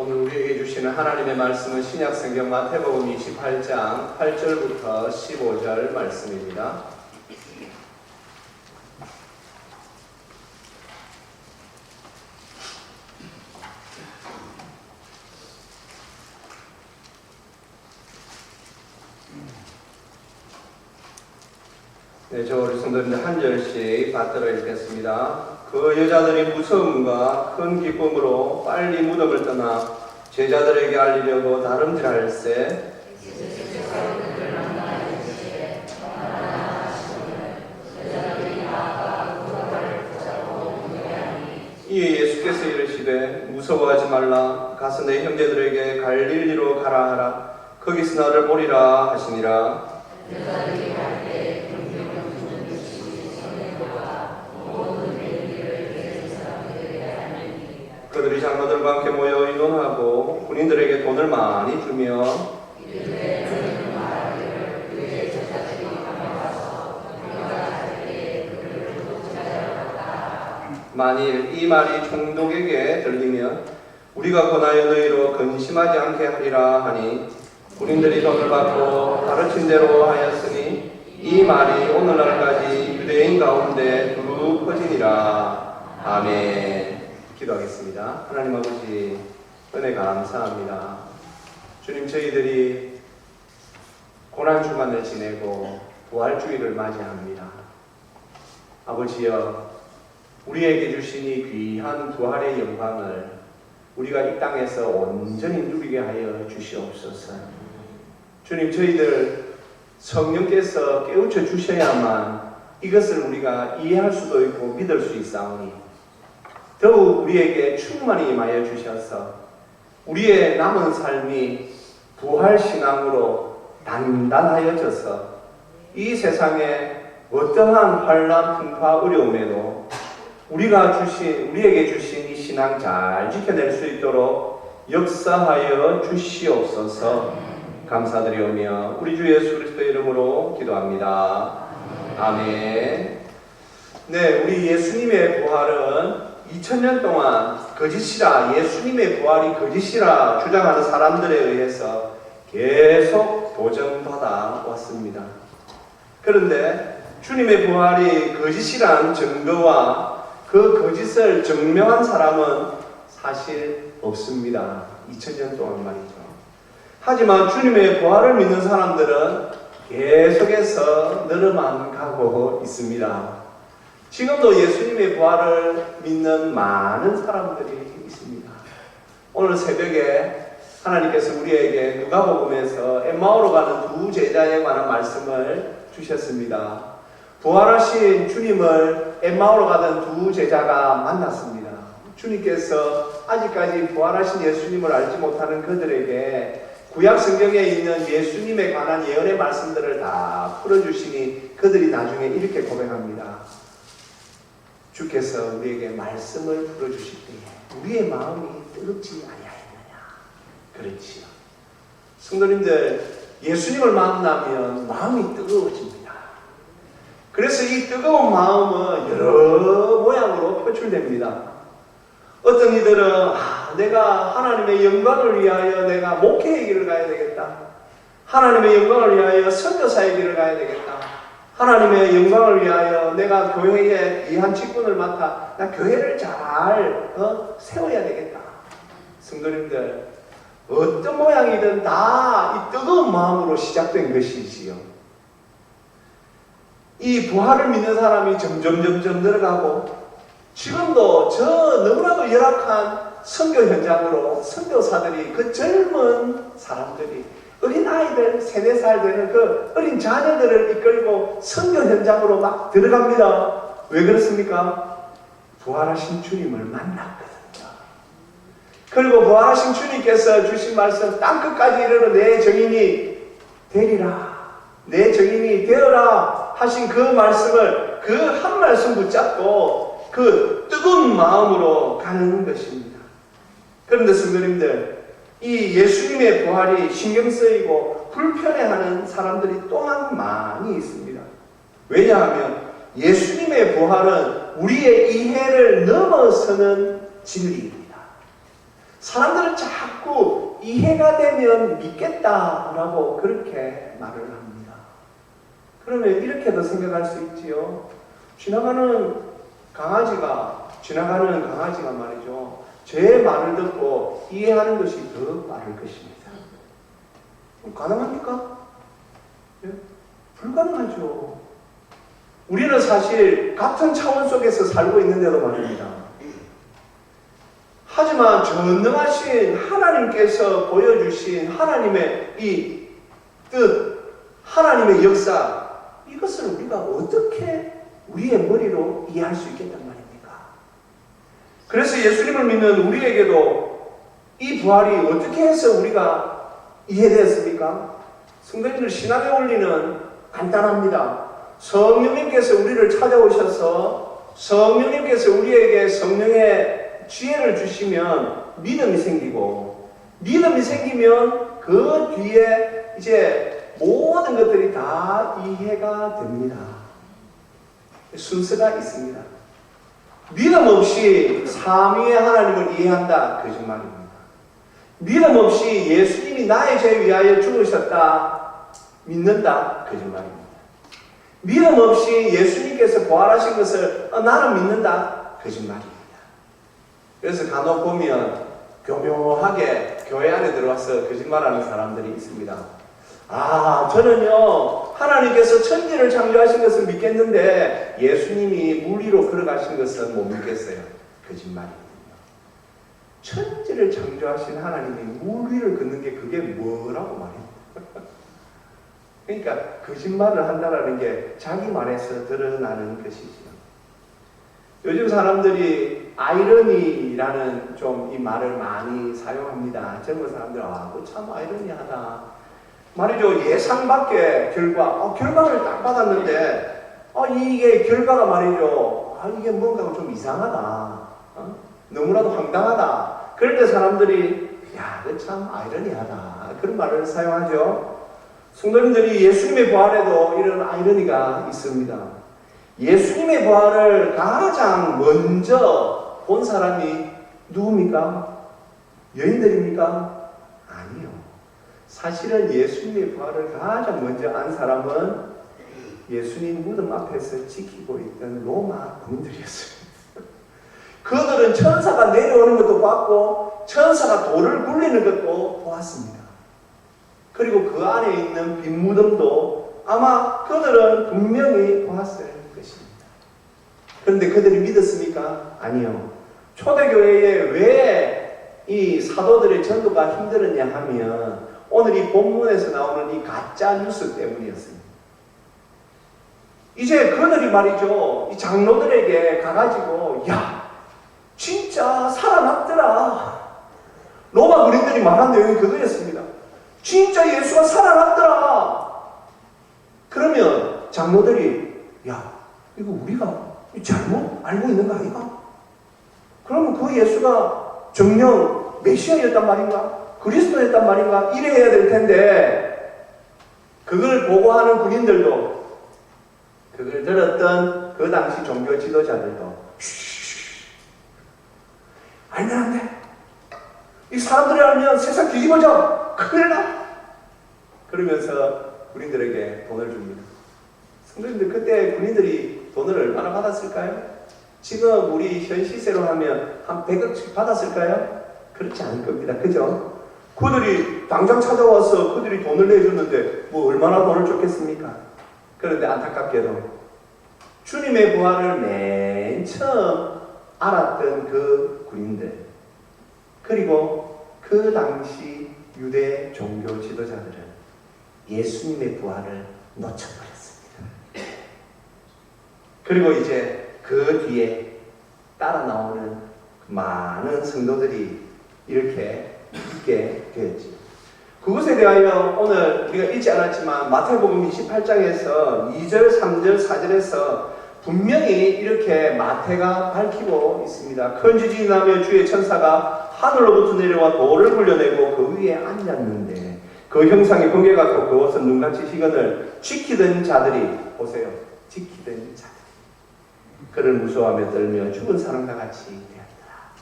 오늘 우리에게 주시는 하나님의 말씀은 신약성경 마태복음 28장 8절부터 15절 말씀입니다. 네, 저 우리 성도님들 한 절씩 받들어 읽겠습니다. 그 여자들이 무서움과 큰 기쁨으로 빨리 무덤을 떠나 제자들에게 알리려고 다름질할세. 이에 예수께서 이르시되 무서워하지 말라. 가서 내 형제들에게 갈릴리로 가라 하라. 거기서 나를 보리라 하시니라. 그들이 장로들과 함께 모여 의논하고 군인들에게 돈을 많이 주며 만일 이 말이 총독에게 들리면 우리가 권하여 너희로 근심하지 않게 하리라 하니 군인들이 돈을 받고 가르친 대로 하였으니 이 말이 오늘날까지 유대인 가운데 두루 퍼지니라. 아멘. 기도하겠습니다. 하나님 아버지, 은혜 감사합니다. 주님, 저희들이 고난주간을 지내고 부활주일을 맞이합니다. 아버지여, 우리에게 주신 이 귀한 부활의 영광을 우리가 이 땅에서 온전히 누리게 하여 주시옵소서. 주님, 저희들 성령께서 깨우쳐 주셔야만 이것을 우리가 이해할 수도 있고 믿을 수 있사오니 더욱 우리에게 충만히 임하여 주셔서 우리의 남은 삶이 부활신앙으로 단단하여져서 이 세상에 어떠한 환난, 풍파, 어려움에도 우리에게 주신 이 신앙 잘 지켜낼 수 있도록 역사하여 주시옵소서. 감사드리오며 우리 주 예수 그리스도의 이름으로 기도합니다. 아멘. 네, 우리 예수님의 부활은 2000년 동안 거짓이라, 예수님의 부활이 거짓이라 주장하는 사람들에 의해서 계속 도전받아 왔습니다. 그런데 주님의 부활이 거짓이란 증거와 그 거짓을 증명한 사람은 사실 없습니다. 2000년 동안 말이죠. 하지만 주님의 부활을 믿는 사람들은 계속해서 늘어만 가고 있습니다. 지금도 예수님의 부활을 믿는 많은 사람들이 있습니다. 오늘 새벽에 하나님께서 우리에게 누가복음에서 엠마오로 가는 두 제자에 관한 말씀을 주셨습니다. 부활하신 주님을 엠마오로 가던 두 제자가 만났습니다. 주님께서 아직까지 부활하신 예수님을 알지 못하는 그들에게 구약 성경에 있는 예수님에 관한 예언의 말씀들을 다 풀어주시니 그들이 나중에 이렇게 고백합니다. 주께서 우리에게 말씀을 풀어주실 때에 우리의 마음이 뜨겁지 아니하였느냐. 그렇지요. 성도님들, 예수님을 만나면 마음이 뜨거워집니다. 그래서 이 뜨거운 마음은 여러 모양으로 표출됩니다. 어떤 이들은 내가 하나님의 영광을 위하여 내가 목회의 길을 가야 되겠다. 하나님의 영광을 위하여 선교사의 길을 가야 되겠다. 하나님의 영광을 위하여 내가 교회에 귀한 직분을 맡아 나 교회를 잘 세워야 되겠다. 성도님들, 어떤 모양이든 다 이 뜨거운 마음으로 시작된 것이지요. 이 부활을 믿는 사람이 점점 늘어가고 지금도 저 너무나도 열악한 선교 현장으로 선교사들이, 그 젊은 사람들이, 어린 아이들, 3, 4살 되는 그 어린 자녀들을 이끌고 선교 현장으로 막 들어갑니다. 왜 그렇습니까? 부활하신 주님을 만났거든요. 그리고 부활하신 주님께서 주신 말씀, 땅끝까지 이르러 내 증인이 되리라, 내 증인이 되어라 하신 그 말씀을, 그 한 말씀 붙잡고 그 뜨거운 마음으로 가는 것입니다. 그런데 성도님들, 이 예수님의 부활이 신경 쓰이고 불편해하는 사람들이 또한 많이 있습니다. 왜냐하면 예수님의 부활은 우리의 이해를 넘어서는 진리입니다. 사람들은 자꾸 이해가 되면 믿겠다라고 그렇게 말을 합니다. 그러면 이렇게도 생각할 수 있지요. 지나가는 강아지가 말이죠. 제 말을 듣고 이해하는 것이 더 빠를 것입니다. 가능합니까? 예? 불가능하죠. 우리는 사실 같은 차원 속에서 살고 있는데도 말입니다. 하지만 전능하신 하나님께서 보여주신 하나님의 이 뜻, 하나님의 역사, 이것을 우리가 어떻게 우리의 머리로 이해할 수 있겠단 말입니까? 그래서 예수님을 믿는 우리에게도 이 부활이 어떻게 해서 우리가 이해되었습니까? 성도님들, 신앙의 원리는 간단합니다. 성령님께서 우리를 찾아오셔서 성령님께서 우리에게 성령의 지혜를 주시면 믿음이 생기고, 믿음이 생기면 그 뒤에 이제 모든 것들이 다 이해가 됩니다. 순서가 있습니다. 믿음 없이 삼위의 하나님을 이해한다, 거짓말입니다. 믿음 없이 예수님이 나의 죄 위하여 죽으셨다 믿는다, 거짓말입니다. 믿음 없이 예수님께서 부활하신 것을 나는 믿는다, 거짓말입니다. 그래서 간혹 보면 교묘하게 교회 안에 들어와서 거짓말하는 사람들이 있습니다. 저는요 하나님께서 천지를 창조하신 것은 믿겠는데 예수님이 물리로 걸어가신 것은 못 믿겠어요. 거짓말입니다. 천지를 창조하신 하나님이 물 위를 걷는 게 그게 뭐라고 말해요? 그러니까 거짓말을 한다는 게 자기 말에서 드러나는 것이죠. 요즘 사람들이 아이러니라는 좀 이 말을 많이 사용합니다. 젊은 사람들, 참 아이러니하다. 말이죠. 예상 밖의 결과를 딱 받았는데, 이게 결과가 말이죠. 이게 뭔가 좀 이상하다. 너무나도 황당하다. 그럴 때 사람들이, 그거 참 아이러니하다. 그런 말을 사용하죠. 성도님들이 예수님의 부활에도 이런 아이러니가 있습니다. 예수님의 부활을 가장 먼저 본 사람이 누굽니까? 여인들입니까? 아니요. 사실은 예수님의 부활을 가장 먼저 안 사람은 예수님 무덤 앞에서 지키고 있던 로마 군인들이었어요. 그들은 천사가 내려오는 것도 봤고 천사가 돌을 굴리는 것도 보았습니다. 그리고 그 안에 있는 빈 무덤도 아마 그들은 분명히 보았을 것입니다. 그런데 그들이 믿었습니까? 아니요. 초대교회에 왜 이 사도들의 전도가 힘들었냐 하면 오늘 이 본문에서 나오는 이 가짜 뉴스 때문이었습니다. 이제 그들이 말이죠, 이 장로들에게 가가지고, 진짜 살아났더라. 로마 군인들이 말한 내용이 그거였습니다. 진짜 예수가 살아났더라. 그러면 장로들이, 이거 우리가 잘못 알고 있는 거 아닌가? 그러면 그 예수가 정녕 메시아였단 말인가? 그리스도였단 말인가? 이래야 될 텐데, 그걸 보고하는 군인들도, 그걸 들었던 그 당시 종교 지도자들도, 알면 안 돼. 이 사람들이 알면 세상 뒤집어져. 큰일 나. 그러면서 군인들에게 돈을 줍니다. 성도님들, 그때 군인들이 돈을 얼마나 받았을까요? 지금 우리 현 시세로 하면 한 100억씩 받았을까요? 그렇지 않을 겁니다. 그죠? 그들이 당장 찾아와서 그들이 돈을 내줬는데 얼마나 돈을 줬겠습니까? 그런데 안타깝게도 주님의 부활을 맨 처음 알았던 그 군인들, 그리고 그 당시 유대 종교 지도자들은 예수님의 부활을 놓쳐버렸습니다. 그리고 이제 그 뒤에 따라 나오는 많은 성도들이 이렇게 믿게 되었죠. 그것에 대하여 오늘 우리가 읽지 않았지만 마태복음 28장에서 2절, 3절, 4절에서 분명히 이렇게 마태가 밝히고 있습니다. 큰 지진이 나며 주의 천사가 하늘로부터 내려와 돌을 굴려내고 그 위에 앉았는데 그 형상이 번개같고 그것은 눈같이 희건을 지키던 자들이, 보세요, 지키던 자들이 그를 무서워하며 떨며 죽은 사람과 같이 되었더라.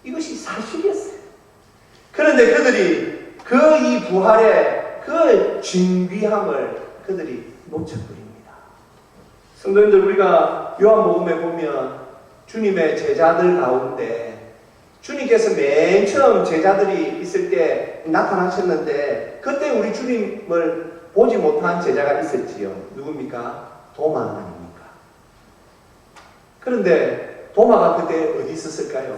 이것이 사실이었어요. 그런데 그들이 그 이 부활의 그 진귀함을 그들이 놓쳐버립니다. 성도님들, 우리가 요한복음에 보면 주님의 제자들 가운데 주님께서 맨 처음 제자들이 있을 때 나타나셨는데 그때 우리 주님을 보지 못한 제자가 있었지요. 누굽니까? 도마 아닙니까? 그런데 도마가 그때 어디 있었을까요?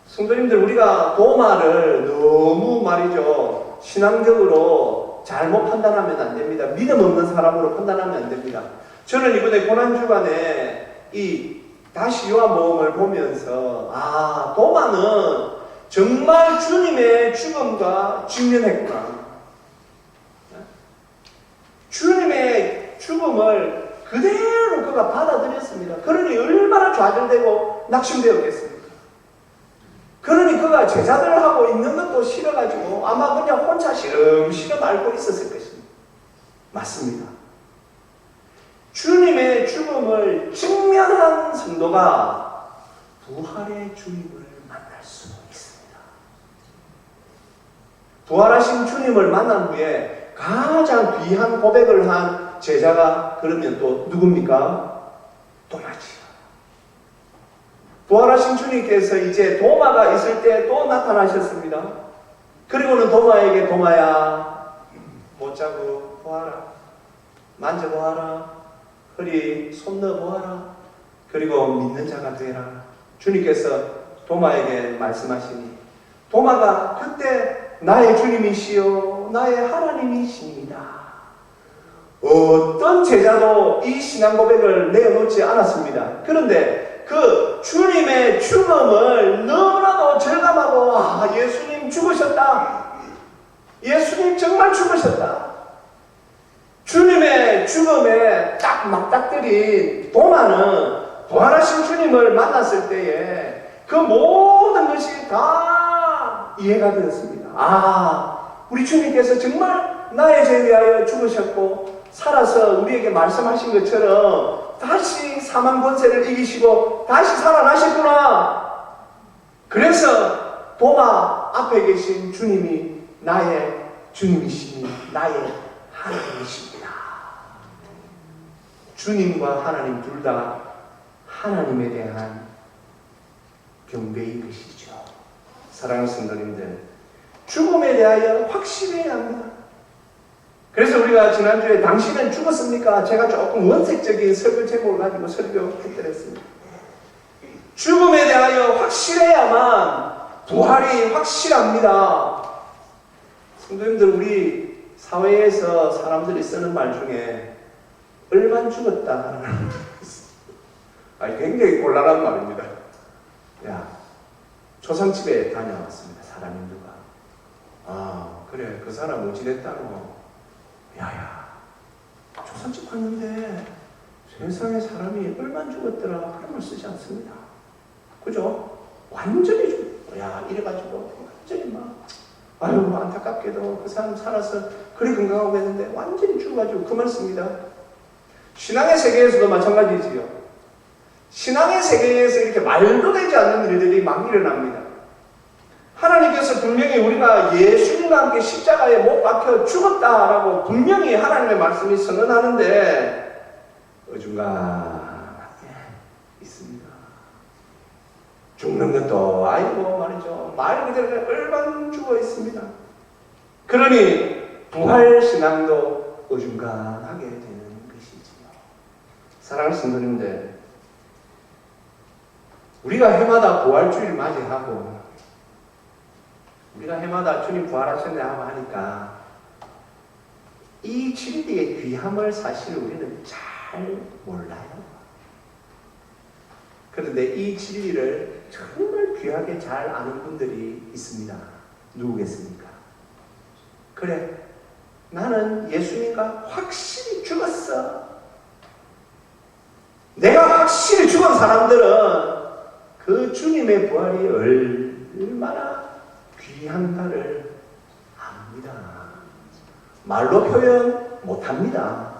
성도님들, 우리가 도마를 너무 말이죠, 신앙적으로 잘못 판단하면 안 됩니다. 믿음 없는 사람으로 판단하면 안 됩니다. 저는 이번에 고난주간에 다시 요한복음을 보면서 도마는 정말 주님의 죽음과 직면했구나. 주님의 죽음을 그대로 그가 받아들였습니다. 그러니 얼마나 좌절되고 낙심되었겠습니까? 그러니 그가 제자들하고 있는 것도 싫어가지고 아마 그냥 혼자 시름시름 앓고 있었을 것입니다. 맞습니다. 주님의 죽음을 직면한 성도가 부활의 주님을 만날 수 있습니다. 부활하신 주님을 만난 후에 가장 귀한 고백을 한 제자가 그러면 또 누굽니까? 도마지요. 부활하신 주님께서 이제 도마가 있을 때 또 나타나셨습니다. 그리고는 도마에게 도마야, 못자고 보아라, 만져보아라, 허리 손 넣어보아라, 그리고 믿는 자가 되라. 주님께서 도마에게 말씀하시니 도마가 그때 나의 주님이시요 나의 하나님이십니다. 어떤 제자도 이 신앙 고백을 내어놓지 않았습니다. 그런데 그 주님의 죽음을 너무나도 절감하고 예수님 죽으셨다. 예수님 정말 죽으셨다. 주님의 죽음에 딱 맞닥뜨린 도마는 부활하신 주님을 만났을 때에 그 모든 것이 다 이해가 되었습니다. 우리 주님께서 정말 나의 죄 위하여 죽으셨고 살아서 우리에게 말씀하신 것처럼 다시 사망 권세를 이기시고 다시 살아나셨구나. 그래서 도마 앞에 계신 주님이 나의 주님이시니 나의 하나님이십니다. 주님과 하나님 둘 다 하나님에 대한 경배인 것이죠. 사랑하는 성도님들, 죽음에 대하여 확신해야 합니다. 그래서 우리가 지난주에 당신은 죽었습니까? 제가 조금 원색적인 설교 제목을 가지고 설교했더랬습니다. 죽음에 대하여 확실해야만 부활이 확실합니다. 성도님들, 우리 사회에서 사람들이 쓰는 말 중에 얼만 죽었다 굉장히 곤란한 말입니다. 초상집에 다녀왔습니다. 사람이 누가 그래 그 사람 어찌됐다노. 초상집 갔는데 세상에 사람이 얼만 죽었더라 그런 말 쓰지 않습니다. 그죠? 완전히 이래가지고 완전히 안타깝게도 그 사람 살아서 그리 건강하고 했는데 완전히 죽어가지고 그 말 씁니다. 신앙의 세계에서도 마찬가지지요. 신앙의 세계에서 이렇게 말도 되지 않는 일들이 막 일어납니다. 하나님께서 분명히 우리가 예수님과 함께 십자가에 못 박혀 죽었다라고 분명히 하나님의 말씀이 선언하는데 어중간하게 있습니다. 죽는 것도 아니고 말이죠. 말 그대로 얼만 죽어 있습니다. 그러니 부활신앙도 어중간하게 되는 것이지요. 사랑하는 성도님들, 우리가 해마다 부활주일 맞이하고 우리가 해마다 주님 부활하셨네 하고 하니까 이 진리의 귀함을 사실 우리는 잘 몰라요. 그런데 이 진리를 정말 귀하게 잘 아는 분들이 있습니다. 누구겠습니까? 그래, 나는 예수님과 확실히 죽었어. 내가 확실히 죽은 사람들은 그 주님의 부활이 얼마나 귀한가를 압니다. 말로 표현 못합니다.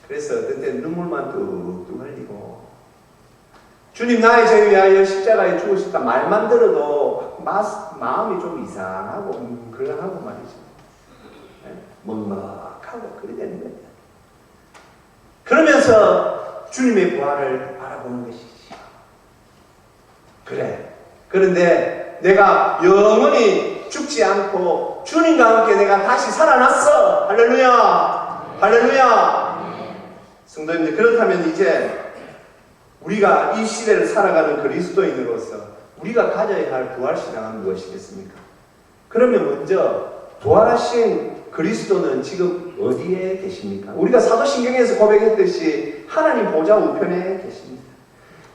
그래서 어떤 때 눈물만 뚝뚝 흘리고 주님 나의 죄를 위하여 십자가에 죽으셨다 말만 들어도 마음이 좀 이상하고 그러하고 말이죠. 먹먹하고 그래 되는 거예요. 그러면서 주님의 부활을 바라보는 것이지요. 그래. 그런데 내가 영원히 죽지 않고 주님과 함께 내가 다시 살아났어. 할렐루야. 할렐루야. 성도님들, 그렇다면 이제 우리가 이 시대를 살아가는 그리스도인으로서 우리가 가져야 할 부활신앙은 무엇이겠습니까? 그러면 먼저 부활하신 그리스도는 지금 어디에 계십니까? 우리가 사도신경에서 고백했듯이 하나님 보좌 우편에 계십니다.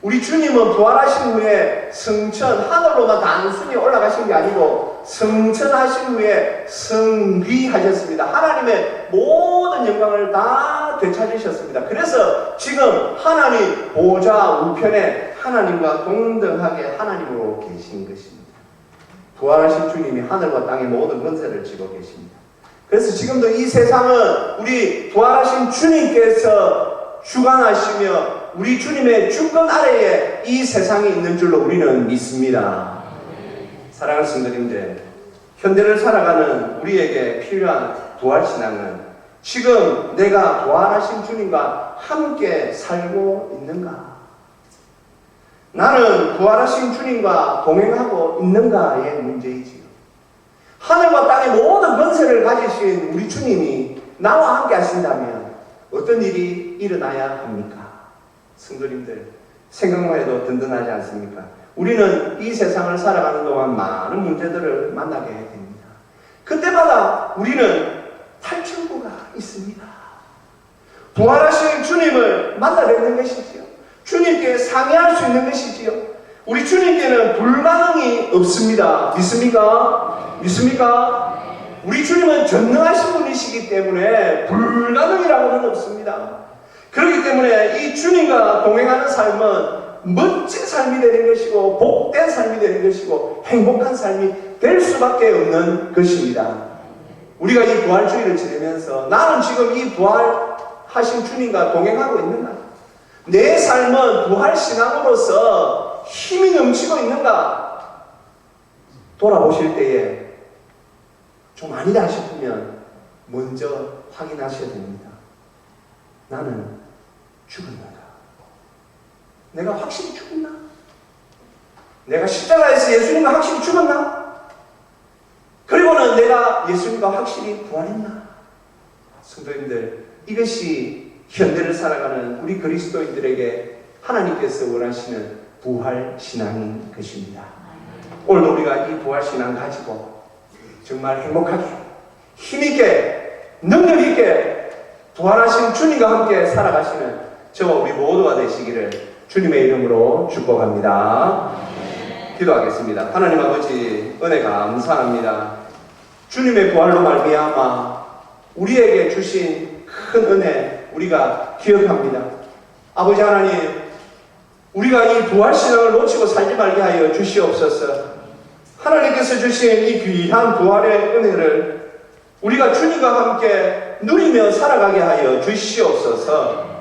우리 주님은 부활하신 후에 승천, 하늘로만 단순히 올라가신 게 아니고 승천하신 후에 승귀하셨습니다. 하나님의 모든 영광을 다 되찾으셨습니다. 그래서 지금 하나님 보좌 우편에 하나님과 동등하게 하나님으로 계신 것입니다. 부활하신 주님이 하늘과 땅의 모든 권세를 쥐고 계십니다. 그래서 지금도 이 세상은 우리 부활하신 주님께서 주관하시며 우리 주님의 주권 아래에 이 세상이 있는 줄로 우리는 믿습니다. 사랑하는 성도님들, 현대를 살아가는 우리에게 필요한 부활신앙은 지금 내가 부활하신 주님과 함께 살고 있는가? 나는 부활하신 주님과 동행하고 있는가의 문제이지요. 하늘과 땅의 모든 권세를 가지신 우리 주님이 나와 함께 하신다면 어떤 일이 일어나야 합니까? 성도님들, 생각만 해도 든든하지 않습니까? 우리는 이 세상을 살아가는 동안 많은 문제들을 만나게 됩니다. 그때마다 우리는 탈출구가 있습니다. 부활하신 주님을 만나뵙는 것이지요. 주님께 상의할 수 있는 것이지요. 우리 주님께는 불가능이 없습니다. 믿습니까? 믿습니까? 우리 주님은 전능하신 분이시기 때문에 불가능이라고는 없습니다. 그렇기 때문에 이 주님과 동행하는 삶은 멋진 삶이 되는 것이고 복된 삶이 되는 것이고 행복한 삶이 될 수밖에 없는 것입니다. 우리가 이 부활주의를 지내면서 나는 지금 이 부활하신 주님과 동행하고 있는가? 내 삶은 부활신앙으로서 힘이 넘치고 있는가? 돌아보실 때에 좀 아니다 싶으면 먼저 확인하셔야 됩니다. 나는 죽었는가? 내가 확실히 죽었나? 내가 십자가에서 예수님과 확실히 죽었나? 그리고는 내가 예수님과 확실히 부활했나? 성도님들, 이것이 현대를 살아가는 우리 그리스도인들에게 하나님께서 원하시는 부활신앙인 것입니다. 오늘도 우리가 이 부활신앙 가지고 정말 행복하게, 힘있게, 능력있게 부활하신 주님과 함께 살아가시는 저와 우리 모두가 되시기를 주님의 이름으로 축복합니다. 기도하겠습니다. 하나님 아버지, 은혜 감사합니다. 주님의 부활로 말미암아 우리에게 주신 큰 은혜 우리가 기억합니다. 아버지 하나님, 우리가 이 부활신앙을 놓치고 살지 말게 하여 주시옵소서. 하나님께서 주신 이 귀한 부활의 은혜를 우리가 주님과 함께 누리며 살아가게 하여 주시옵소서.